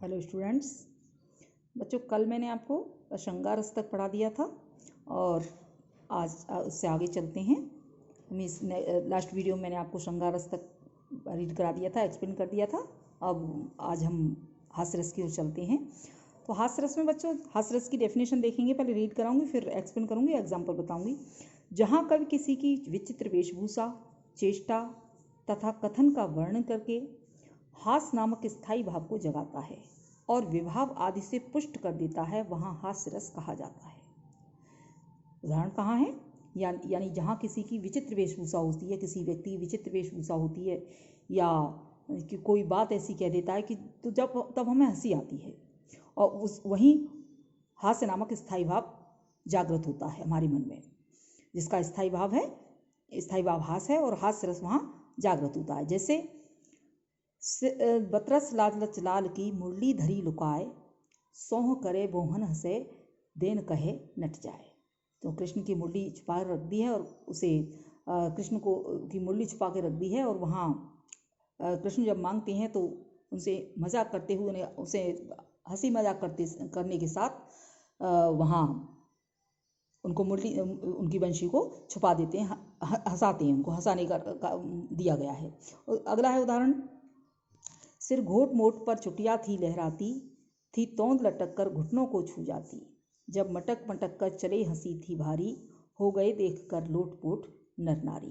Hello students. बच्चों, कल मैंने आपको श्रृंगार रस तक पढ़ा दिया था और आज उससे आगे चलते हैं। लास्ट वीडियो में मैंने आपको श्रृंगार रस तक रीड करा दिया था, एक्सप्लेन कर दिया था। अब आज हम हास्य रस की ओर चलते हैं। तो हास्य रस में बच्चों, हास्य रस की डेफिनेशन देखेंगे, पहले रीड कराऊंगी, फिर एक्सप्लेन करूंगी, एग्जाम्पल बताऊंगी। जहाँ कवि किसी की विचित्र वेशभूषा, चेष्टा तथा कथन का वर्णन करके हास्य नामक स्थायी भाव को जगाता है और विभाव आदि से पुष्ट कर देता है, वहाँ हास्य रस कहा जाता है। उदाहरण कहाँ है? यानी जहाँ किसी की विचित्र वेशभूषा होती है, किसी व्यक्ति की विचित्र वेशभूषा होती है, या कि कोई बात ऐसी कह देता है कि तो तब हमें हंसी आती है, और वहीं हास्य नामक स्थायी भाव जागृत होता है हमारे मन में, जिसका स्थायी भाव हास्य है और हास्य रस वहाँ जागृत होता है। जैसे बतरस लालच लाल की मुरली धरी लुकाए, सोह करे बोहन हंसे, देन कहे नट जाए। तो कृष्ण की मुरली छुपा रख दी है और उसे कृष्ण को की मुरली छुपा के रख दी है, और वहाँ कृष्ण जब मांगते हैं तो उनसे मजाक करते हुए, उसे हंसी मजाक करने के साथ वहाँ उनको मुरली, उनकी बंशी को छुपा देते हैं, हंसाते हैं, उनको हंसाने का दिया गया है। और अगला है उदाहरण, सिर घोट मोट पर चुटिया थी लहराती, थी तोंद लटक कर घुटनों को छू जाती, जब मटक मटक कर चले हंसी थी भारी, हो गए देख कर लोटपोट नर नारी।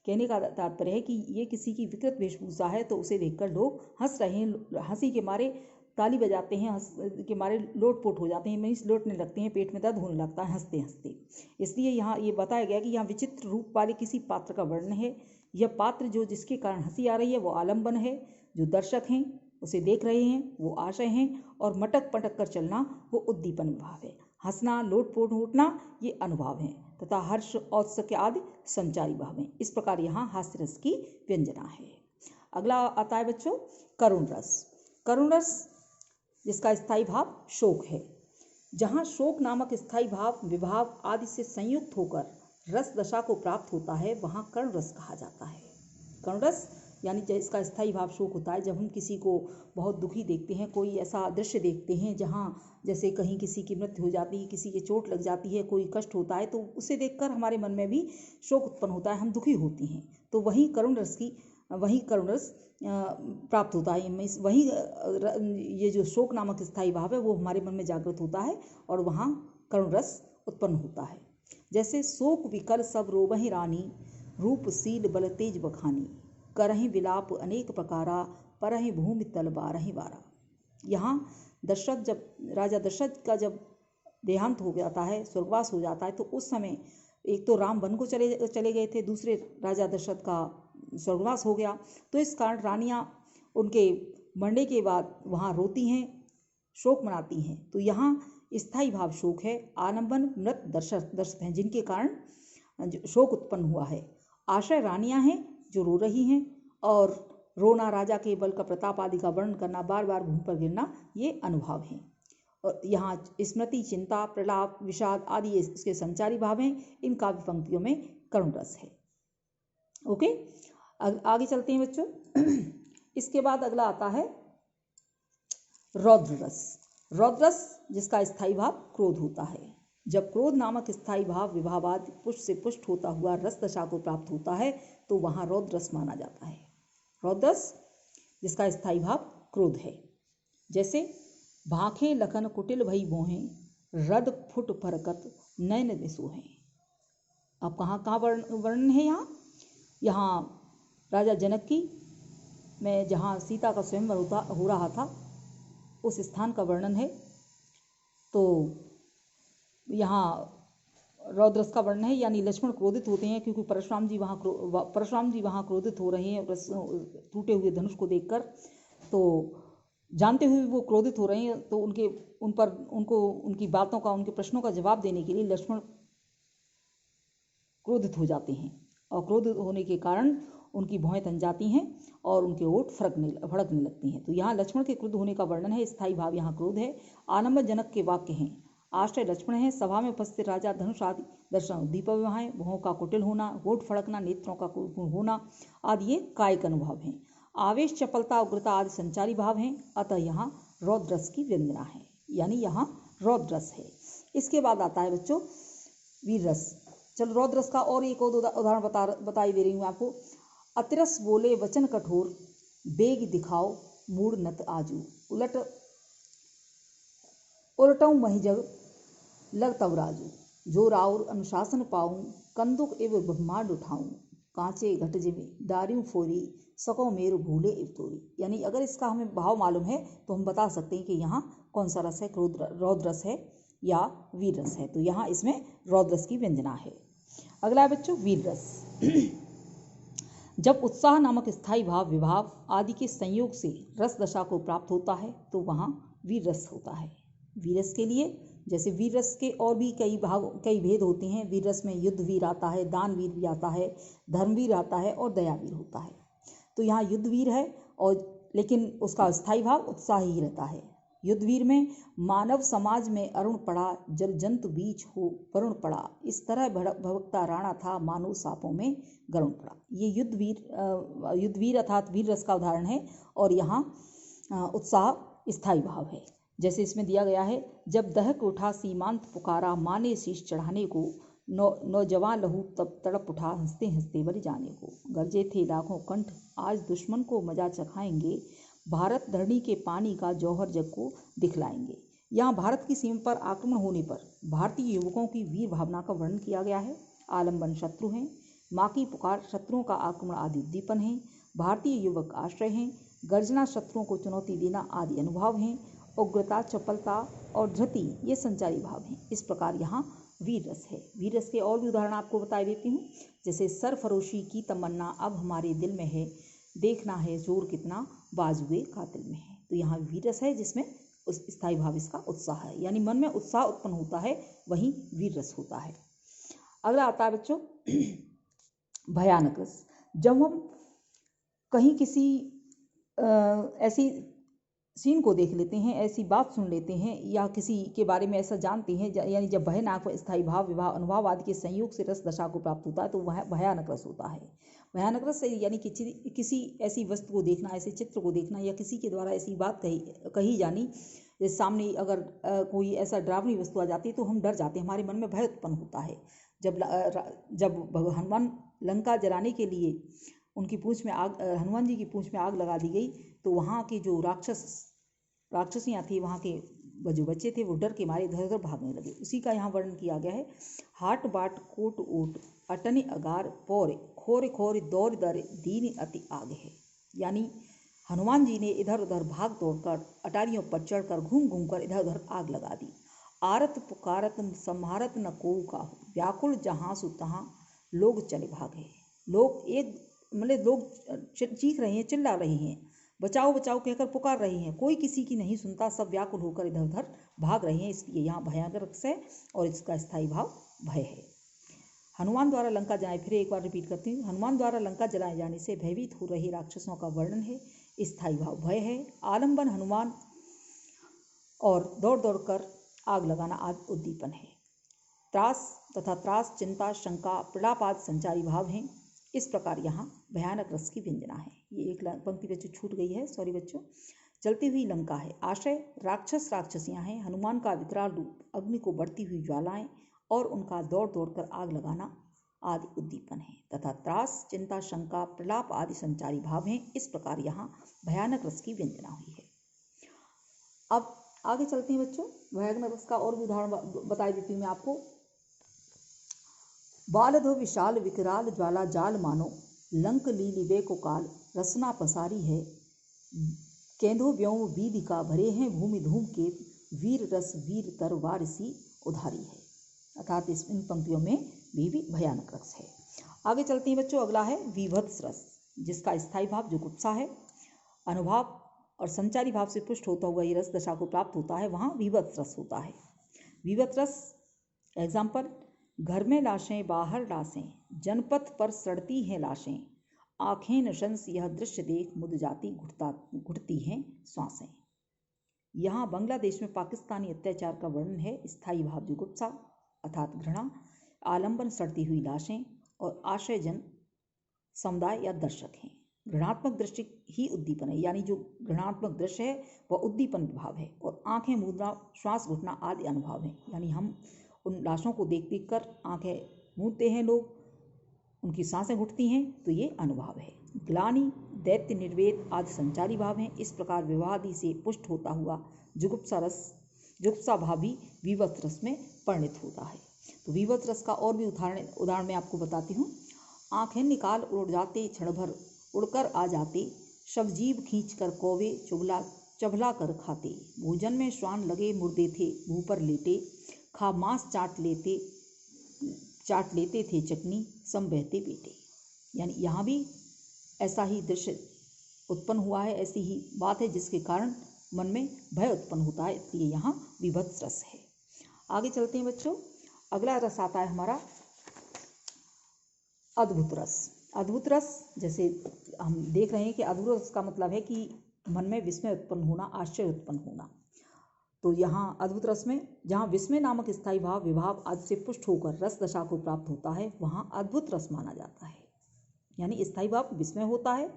कहने का तात्पर्य है कि ये किसी की विकृत वेशभूषा है तो उसे देखकर लोग हंस रहे हैं, हंसी के मारे ताली बजाते हैं, हंस के मारे लोटपोट हो जाते हैं, मीन्स लोटने लगते हैं, पेट में दर्द होने लगता है हंसते हंसते। इसलिए यहाँ ये बताया गया कि यहाँ विचित्र रूप वाले किसी पात्र का वर्णन है। यह पात्र जो जिसके कारण हंसी आ रही है वो आलम्बन है, जो दर्शक हैं उसे देख रहे हैं वो आशय हैं, और मटक पटक कर चलना वो उद्दीपन भाव है। हंसना, लोटपोट उठना ये अनुभाव हैं, तथा हर्ष औत्सुक्य आदि संचारी भाव हैं। इस प्रकार यहाँ हास्य रस की व्यंजना है। अगला आता है बच्चों करुण रस। करुण रस जिसका स्थायी भाव शोक है। जहाँ शोक नामक स्थायी भाव विभाव आदि से संयुक्त होकर रस दशा को प्राप्त होता है, वहाँ करुण रस कहा जाता है। करुण रस यानी इसका स्थायी भाव शोक होता है। जब हम किसी को बहुत दुखी देखते हैं, कोई ऐसा दृश्य देखते हैं जहाँ जैसे कहीं किसी की मृत्यु हो जाती है, किसी के चोट लग जाती है, कोई कष्ट होता है, तो उसे देखकर हमारे मन में भी शोक उत्पन्न होता है, हम दुखी होते हैं, तो वही करुण रस प्राप्त होता है। वही ये जो शोक नामक स्थायी भाव है वो हमारे मन में जागृत होता है और वहाँ करुण रस उत्पन्न होता है। जैसे शोक विकर सब रोबहि रानी, रूप सील बल तेज बखानी, करहि विलाप अनेक प्रकारा, परहि भूमि तल बारहि बारा। यहाँ राजा दशरथ का जब देहांत हो जाता है, स्वर्गवास हो जाता है, तो उस समय एक तो राम वन को चले गए थे, दूसरे राजा दशरथ का स्वर्गवास हो गया, तो इस कारण रानियाँ उनके मरने के बाद वहाँ रोती हैं, शोक मनाती हैं। तो यहाँ स्थायी भाव शोक है, आलम्बन मृत दर्शक हैं जिनके कारण शोक उत्पन्न हुआ है। आशय रानियाँ हैं जो रो रही हैं, और रोना, राजा के बल का प्रताप आदि का वर्णन करना, बार बार भूमि पर गिरना, ये अनुभव हैं। और यहाँ स्मृति, चिंता, प्रलाप, विषाद आदि इसके संचारी भाव हैं। इन काव्य पंक्तियों में करुण रस है। ओके, आगे चलते हैं बच्चों। इसके बाद अगला आता है रौद्र रस। रौद्र रस जिसका स्थायी भाव क्रोध होता है। जब क्रोध नामक स्थायी भाव विभावादि पुष्ट से पुष्ट होता हुआ रस दशा को प्राप्त होता है, तो वहाँ रौद्र रस माना जाता है। रौद्र रस जिसका स्थायी भाव क्रोध है। जैसे भाखे लखन कुटिल भई मोहें, रद फुट फरकत नयन दिसोहें। अब कहाँ वर्णन है यहाँ राजा जनक की में जहाँ सीता का स्वयंवर हो रहा था, उस स्थान का वर्णन है। तो यहाँ रौद्रस का वर्णन है, यानी लक्ष्मण क्रोधित होते हैं क्योंकि परशुराम जी वहाँ क्रोधित हो रहे हैं टूटे हुए धनुष को देखकर। तो जानते हुए वो क्रोधित हो रहे हैं, तो उनकी बातों का, उनके प्रश्नों का जवाब देने के लिए लक्ष्मण क्रोधित हो जाते हैं, और क्रोधित होने के कारण उनकी भौहें तन जाती हैं और उनके ओठ फड़कने लगती हैं। तो यहाँ लक्ष्मण के क्रुद्ध होने का वर्णन है। स्थायी भाव यहाँ क्रोध है। आलम्बन जनक के वाक्य हैं। आश्रय लक्ष्मण है। सभा में उपस्थित राजा धनुष आदि दर्शन उद्दीपक है। भौहों का कुटिल होना, होठ फड़कना, नेत्रों का कुल होना आदि ये कायिक अनुभव हैं। आवेश, चपलता, उग्रता आदि संचारी भाव हैं। अतः यहाँ रौद्र रस की व्यंजना है, यानी यहाँ रौद्र रस है। इसके बाद आता है बच्चों वीर रस। चलो रौद्र रस का और एक और उदाहरण बताई दे रही हूँ आपको। अतिरस बोले वचन कठोर, बेग दिखाओ मूड नत आजू, उलटऊँ मही जग लग तब राजू, जो राउर अनुशासन पाऊँ, कंदुक एव ब्रह्मांड उठाऊँ, कांचे घट जिमी डारियों फोरी, सको मेरु भूले इव तोरी। यानी अगर इसका हमें भाव मालूम है तो हम बता सकते हैं कि यहाँ कौन सा रस है, रौद्र रस है या वीर रस है। तो यहाँ इसमें रौद्र रस की व्यंजना है। अगला है बच्चों वीर रस। जब उत्साह नामक स्थायी भाव विभाव आदि के संयोग से रस दशा को प्राप्त होता है तो वहाँ वीर रस होता है। वीर रस के लिए जैसे वीर रस के और भी कई भेद होते हैं। वीर रस में युद्ध वीर आता है, दान वीर भी आता है, धर्मवीर आता है और दयावीर होता है। तो यहाँ युद्ध वीर है और लेकिन उसका स्थायी भाव उत्साह ही रहता है। युद्ध वीर में मानव समाज में अरुण पड़ा, जल जंतु बीच हो वरुण पड़ा, इस तरह भवकता राणा था, मानो सापों में गरुण पड़ा। ये युद्ध वीर अर्थात वीर रस का उदाहरण है और यहाँ उत्साह स्थायी भाव है। जैसे इसमें दिया गया है, जब दहक उठा सीमांत पुकारा, माने शीश चढ़ाने को, नौजवान लहू तब तड़प उठा, हंसते हंसते बलि जाने को, गरजे थे लाखों कंठ, आज दुश्मन को मजा चखाएंगे, भारत धरणी के पानी का जौहर जग को दिखलाएंगे। यहाँ भारत की सीमा पर आक्रमण होने पर भारतीय युवकों की वीर भावना का वर्णन किया गया है। आलम्बन शत्रु हैं, माँ की पुकार शत्रुओं का आक्रमण आदि उद्दीपन है, भारतीय युवक आश्रय हैं, गर्जना शत्रुओं को चुनौती देना आदि अनुभव हैं, उग्रता चपलता और धृति ये संचारी भाव हैं। इस प्रकार यहाँ वीर रस है। वीर रस के और भी उदाहरण आपको बता देती हूँ। जैसे सरफरोशी की तमन्ना अब हमारे दिल में है, देखना है जोर कितना बाजुए कातिल में है। तो यहाँ वीर रस है जिसमें उस स्थायी भाव इसका उत्साह है, यानी मन में उत्साह उत्पन्न होता है, वहीं वीर रस होता है। अगला आता है बच्चों भयानक रस। जब हम कहीं किसी ऐसी सीन को देख लेते हैं, ऐसी बात सुन लेते हैं या किसी के बारे में ऐसा जानते हैं, यानी जब भयानक स्थायी भाव विवाह अनुभव आदि के संयोग से रस दशा को प्राप्त होता है तो वह भयानक रस होता है। भयानक रस यानी कि किसी ऐसी वस्तु को देखना, ऐसे चित्र को देखना या किसी के द्वारा ऐसी बात कही जानी, सामने अगर कोई ऐसा डरावनी वस्तु आ जाती है तो हम डर जाते हैं, हमारे मन में भय उत्पन्न होता है। जब हनुमान लंका जलाने के लिए उनकी पूंछ में आग, हनुमान जी की पूंछ में आग लगा दी गई तो वहाँ की जो राक्षसियाँ थी, वहाँ के जो बच्चे थे वो डर के मारे इधर उधर भागने लगे। उसी का यहाँ वर्णन किया गया है। हाट बाट कोट ओट अटने अगार पौर, खोर खोर दौड़ दर दीन अति आग है। यानी हनुमान जी ने इधर उधर भाग दौड़कर अटारियों पर चढ़कर घूम घूम कर इधर उधर आग लगा दी। आरत पुकारत संहारत न को काहू, व्याकुल जहाँ सु तहाँ लोग चले भागे। लोग चीख रहे हैं, चिल्ला रहे हैं, बचाओ बचाओ कहकर पुकार रहे हैं, कोई किसी की नहीं सुनता, सब व्याकुल होकर इधर उधर भाग रहे हैं। इसलिए यहाँ भयानक रस है और इसका स्थायी भाव भय है। हनुमान द्वारा लंका जलाए, फिर एक बार रिपीट करती हूँ। हनुमान द्वारा लंका जलाए जाने से भयभीत हो रहे राक्षसों का वर्णन है, स्थायी भाव भय है। आलम्बन हनुमान और दौड़ दौड़ कर आग लगाना आदि उद्दीपन है। त्रास चिंता शंका प्रलापाद संचारी भाव हैं। इस प्रकार यहाँ भयानक रस की व्यंजना है। ये एक पंक्ति बच्चों छूट गई है, सॉरी बच्चों। जलती हुई लंका है, आश्रय राक्षसियाँ हैं, हनुमान का विकराल रूप, अग्नि को बढ़ती हुई ज्वालाएं और उनका दौड़ दौड़ कर आग लगाना आदि उद्दीपन है तथा त्रास चिंता शंका प्रलाप आदि संचारी भाव हैं। इस प्रकार यहाँ भयानक रस की व्यंजना हुई है। अब आगे चलते हैं बच्चों, भयानक रस का और भी उदाहरण बता देती हूँ मैं आपको। बालधो विशाल विकराल ज्वाला जाल मानो, लंक लीलिबे को काल रसना पसारी है, केंदो व्योम वीदिका भरे हैं भूमि धूम के, वीर रस वीर तरवार सी उधारी है। अर्थात इन पंक्तियों में भी भयानक रस है। आगे चलते हैं बच्चों, अगला है विभत्स रस, जिसका स्थायी भाव जुगुप्सा है। अनुभाव और संचारी भाव से पुष्ट होता हुआ ये रस दशा को प्राप्त होता है, वहाँ विभत्स रस होता है। विभत्स रस एग्जाम्पल, घर में लाशें बाहर लाशें, जनपथ पर सड़ती हैं लाशें, आँखें नशंस यह दृश्य देख मुद जाती घुटती हैं श्वासें। यहाँ बांग्लादेश में पाकिस्तानी अत्याचार का वर्णन है। स्थायी भाव जुगुप्सा अर्थात घृणा, आलंबन सड़ती हुई लाशें और आश्रयजन समुदाय या दर्शक हैं। घृणात्मक दृष्टि ही उद्दीपन है, यानी जो घृणात्मक दृश्य है वह उद्दीपन भाव है। और आंखें मूंदना, श्वास घुटना आदि अनुभव है, यानी हम उन लाशों को देख देख कर आंखें मूंदते हैं लोग, उनकी सांसें घुटती हैं, तो ये अनुभव है। ग्लानि, दैत्य, निर्वेद आदि संचारी भाव हैं। इस प्रकार विवाहादि से पुष्ट होता हुआ जुगुप्सा भाव भी विवत रस में परिणित होता है। तो विवत रस का और भी उदाहरण मैं आपको बताती हूँ। आंखें निकाल उड़ जाते, क्षण भर उड़कर आ जाते, शव जीभ खींच कर कौवे चबला कर खाते, भोजन में श्वान लगे मुर्दे थे मुँह पर लेटे, खा मांस चाट लेते थे चटनी, सम बहते पेटे। यानी यहाँ भी ऐसा ही दृश्य उत्पन्न हुआ है, ऐसी ही बात है जिसके कारण मन में भय उत्पन्न होता है, इसलिए यहाँ विभत्स रस है। आगे चलते हैं बच्चों। अगला रस आता है हमारा अद्भुत रस। अद्भुत रस, जैसे हम देख रहे हैं कि अद्भुत रस का मतलब है कि मन में विस्मय उत्पन्न होना, आश्चर्य उत्पन्न होना। तो यहाँ अद्भुत रस में जहाँ विस्मय नामक स्थायी भाव विभाव आदि से पुष्ट होकर रस दशा को प्राप्त होता है, वहाँ अद्भुत रस माना जाता है। यानी स्थायी भाव विस्मय होता है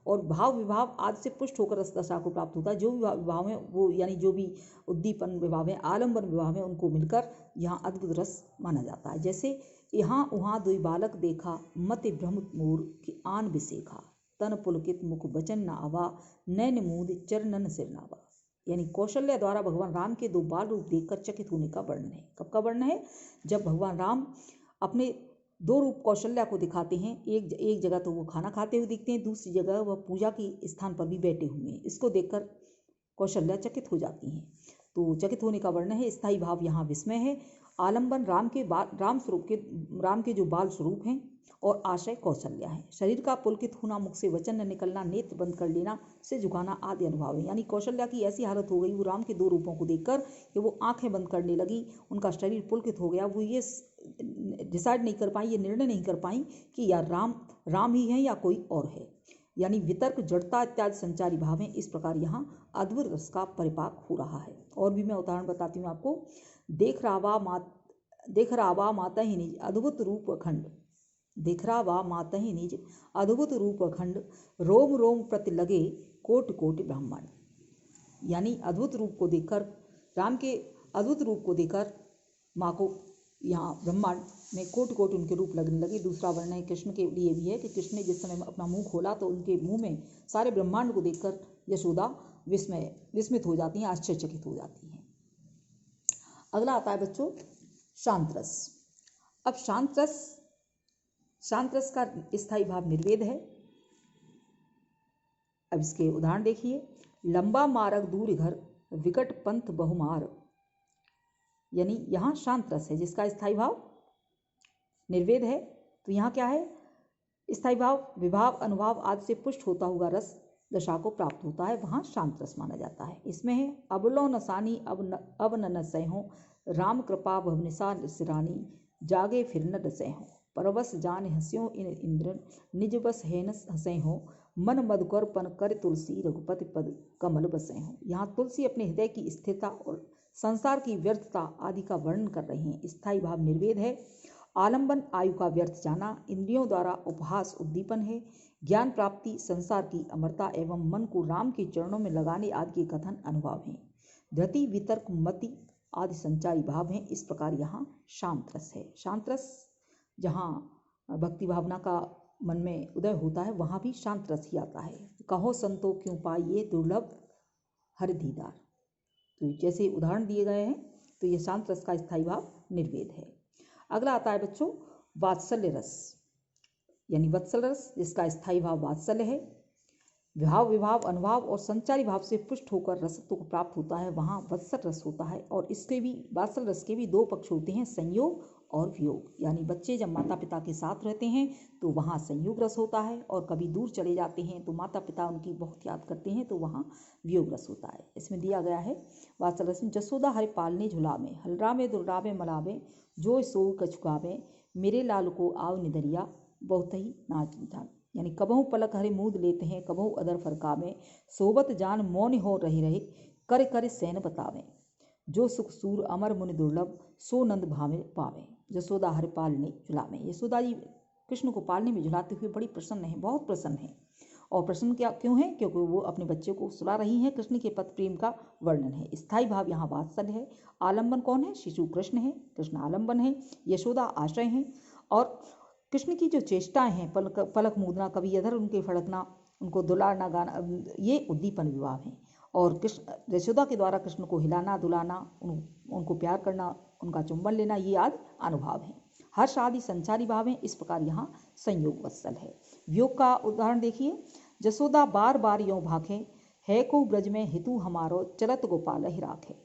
और भाव विभाव आदि से पुष्ट होकर रस दशा को प्राप्त होता है। जो भी विभाव है वो, यानी जो भी उद्दीपन विभाव है, आलम्बन विभाव है, उनको मिलकर यहाँ अद्भुत रस माना जाता है। जैसे यहाँ उहाँ दुई बालक देखा, मति भ्रमित मोर की आन बिसेखा, तन पुलकित मुख वचन न आवा, नैन मूंद चरणन सिर नावा। यानी कौशल्या द्वारा भगवान राम के दो बाल रूप देखकर चकित होने का वर्णन है। कब का वर्णन है? जब भगवान राम अपने दो रूप कौशल्या को दिखाते हैं। एक जगह तो वो खाना खाते हुए दिखते हैं, दूसरी जगह वह पूजा के स्थान पर भी बैठे हुए हैं। इसको देखकर कौशल्या चकित हो जाती हैं। तो चकित होने का वर्णन है। स्थायी भाव यहाँ विस्मय है। आलंबन राम के जो बाल स्वरूप हैं और आशय कौशल्या है। शरीर का पुलकित होना, मुख से वचन न निकलना, नेत्र बंद कर लेना, से झुकाना आदि अनुभव है। यानी कौशल्या की ऐसी हालत हो गई वो राम के दो रूपों को देखकर कि वो आंखें बंद करने लगी, उनका शरीर पुलकित हो गया। वो ये डिसाइड नहीं कर पाई, ये निर्णय नहीं कर पाई कि यार राम ही है या कोई और है। यानी वितर्क, जड़ता इत्यादि संचारी भाव हैं। इस प्रकार यहाँ अद्भुत रस का परिपाक हो रहा है। और भी मैं उदाहरण बताती हूँ आपको। देख रावा माता ही निज अद्भुत रूप अखंड, देख रावा माता ही निज अद्भुत रूप अखंड, रोम रोम प्रति लगे कोटि कोटि ब्राह्मण। यानी अद्भुत रूप को देखकर, राम के अद्भुत रूप को देखकर माँ को यहाँ ब्रह्मांड में कोटि कोटि उनके रूप लगने लगे। दूसरा वर्णन कृष्ण के लिए भी है कि कृष्ण ने जिस समय अपना मुंह खोला तो उनके मुंह में सारे ब्रह्मांड को देखकर यशोदा विस्मित हो जाती हैं, आश्चर्यचकित हो जाती हैं। अगला आता है बच्चों शांत रस। अब शांत रस का स्थायी भाव निर्वेद है। अब इसके उदाहरण देखिए। लंबा मार्ग दूर घर, विकट पंथ बहुमार। यानी यहाँ शांत रस है जिसका स्थायी भाव निर्वेद है। तो यहाँ क्या है? स्थायी भाव विभाव अनुभाव आदि से पुष्ट होता हुआ रस दशा को प्राप्त होता है, वहाँ शांत रस माना जाता है। इसमें है अबलो नसानी अब न सहो, राम कृपा भवनिसा सिरानी, जागे फिर न डसे हो, परवस जान हस्यो इन इंद्र, निज बस हेनस हंसे हो, मन मधुकर पन कर तुलसी, रघुपति पद कमल बसे हो। यहाँ तुलसी अपने हृदय की स्थिरता और संसार की व्यर्थता आदि का वर्णन कर रहे हैं। स्थायी भाव निर्वेद है। आलंबन आयु का व्यर्थ जाना, इंद्रियों द्वारा उपहास उद्दीपन है। ज्ञान प्राप्ति, संसार की अमरता एवं मन को राम के चरणों में लगाने आदि के कथन अनुभव हैं। धृति, वितर्क, मति आदि संचारी भाव हैं। इस प्रकार यहाँ शांत रस है। शांत रस जहाँ भक्ति भावना का मन में उदय होता है वहाँ भी शांत रस ही आता है। कहो संतो क्यों पाइए दुर्लभ हरि दीदार। तो जैसे उदाहरण दिए गए हैं, तो ये शांत रस का स्थायी भाव निर्वेद है। अगला आता है बच्चों वात्सल्य रस, यानी वत्सल रस जिसका स्थायी भाव वात्सल्य है। विभाव अनुभाव और संचारी भाव से पुष्ट होकर रसत्व को प्राप्त होता है, वहाँ वत्सल रस होता है। और इसके भी वात्सल रस के भी दो पक्ष होते हैं, संयोग और वियोग। यानी बच्चे जब माता पिता के साथ रहते हैं तो वहाँ संयोग रस होता है, और कभी दूर चले जाते हैं तो माता पिता उनकी बहुत याद करते हैं तो वहाँ वियोग रस होता है। इसमें दिया गया है वात्सल रस में, जसोदा हरि पालने झुलावे, हलरावे दुर्रावे मलावे, जो सो कछुकावे, मेरे लाल को आव निदरिया, बहुत ही नाच जान। यानी कबहू पलक हरे मूद लेते हैं, कबहू अदर फरकावे, सोबत जान मौन हो रहे कर कर सैन बतावे, जो सुख सूर अमर मुनि दुर्लभ, सो नंद भावे पावे, जसोदा हरि पालने झुलावे। यशोदा जी कृष्ण को पालने में झुलाते हुए बड़ी प्रसन्न है, बहुत प्रसन्न है। और प्रसन्न क्या क्यों है? क्योंकि वो अपने बच्चे को सुला रही हैं। कृष्ण के पथ प्रेम का वर्णन है। स्थायी भाव यहाँ वात्सल्य है। आलंबन कौन है? शिशु कृष्ण है, कृष्ण आलंबन है, यशोदा आश्रय हैं। और कृष्ण की जो चेष्टाएं हैं, पलक मूदना, कभी इधर उनके फड़कना, उनको दुलारना, गाना, ये उद्दीपन विवाह हैं। और कृष्ण यशोदा के द्वारा कृष्ण को हिलाना, दुलाना, उनको प्यार करना, उनका चुंबन लेना, ये आदि अनुभाव हैं। हर्ष आदि संचारी भाव हैं। इस प्रकार यहाँ संयोग वत्सल है। वियोग का उदाहरण देखिए। जसोदा बार बार यों भाखे, है को ब्रज में हितु हमारो, चलत गोपाल ही राखे।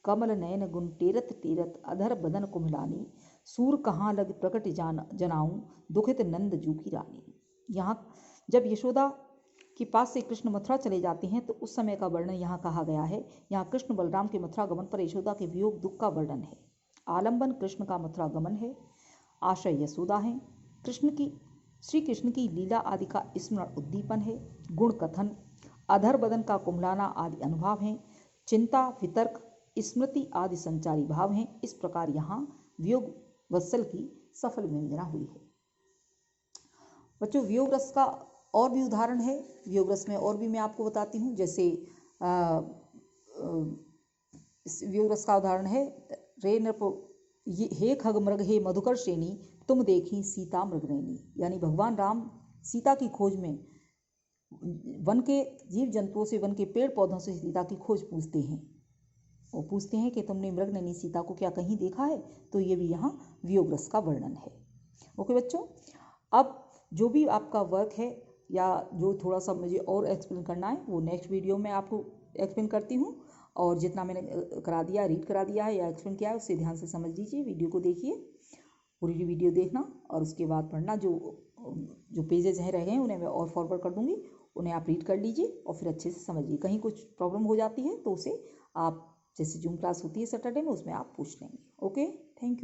कमल नयन गुण टेरत टेरत, अधर बदन कुम्हलानी, सूर कहाँ लग प्रकट जनाऊं, दुखित नंद जू की रानी। यहाँ जब यशोदा के पास से कृष्ण मथुरा चले जाते हैं तो उस समय का वर्णन यहाँ कहा गया है। यहाँ कृष्ण बलराम के मथुरा गमन पर यशोदा के वियोग दुख का वर्णन है। आलंबन कृष्ण का मथुरा गमन है, आश्रय यशोदा है। श्री कृष्ण की लीला आदि का स्मरण उद्दीपन है। गुण कथन, अधर बदन का कुम्हलाना आदि अनुभाव हैं। चिंता, वितर्क, स्मृति आदि संचारी भाव हैं। इस प्रकार यहाँ वियोग वत्सल की सफल व्यंजना हुई है। बच्चों, वियोग रस का और भी उदाहरण है। वियोग रस में और भी मैं आपको बताती हूँ। जैसे वियोग रस का उदाहरण है, रे नृप हे खग मृग हे मधुकर श्रेणी, तुम देखी सीता मृगनयनी। यानी भगवान राम सीता की खोज में वन के जीव जंतुओं से, वन के पेड़ पौधों से सीता की खोज पूछते हैं। वो पूछते हैं कि तुमने मृगनयनी सीता को क्या कहीं देखा है? तो ये भी यहाँ वियोग रस का वर्णन है। ओके बच्चों, अब जो भी आपका वर्क है या जो थोड़ा सा मुझे और एक्सप्लेन करना है वो नेक्स्ट वीडियो में आपको एक्सप्लेन करती हूँ। और जितना मैंने करा दिया, रीड करा दिया है या एक्सप्लेन किया है, उससे ध्यान से समझ लीजिए। वीडियो को देखिए, पूरी वीडियो देखना और उसके बाद पढ़ना। जो पेजेज हैं रह गए उन्हें मैं और फॉरवर्ड कर दूँगी, उन्हें आप रीड कर लीजिए और फिर अच्छे से समझिए। कहीं कुछ प्रॉब्लम हो जाती है तो उसे आप, जैसे जूम क्लास होती है सैटरडे में, उसमें आप पूछ लेंगे। Okay, thank you.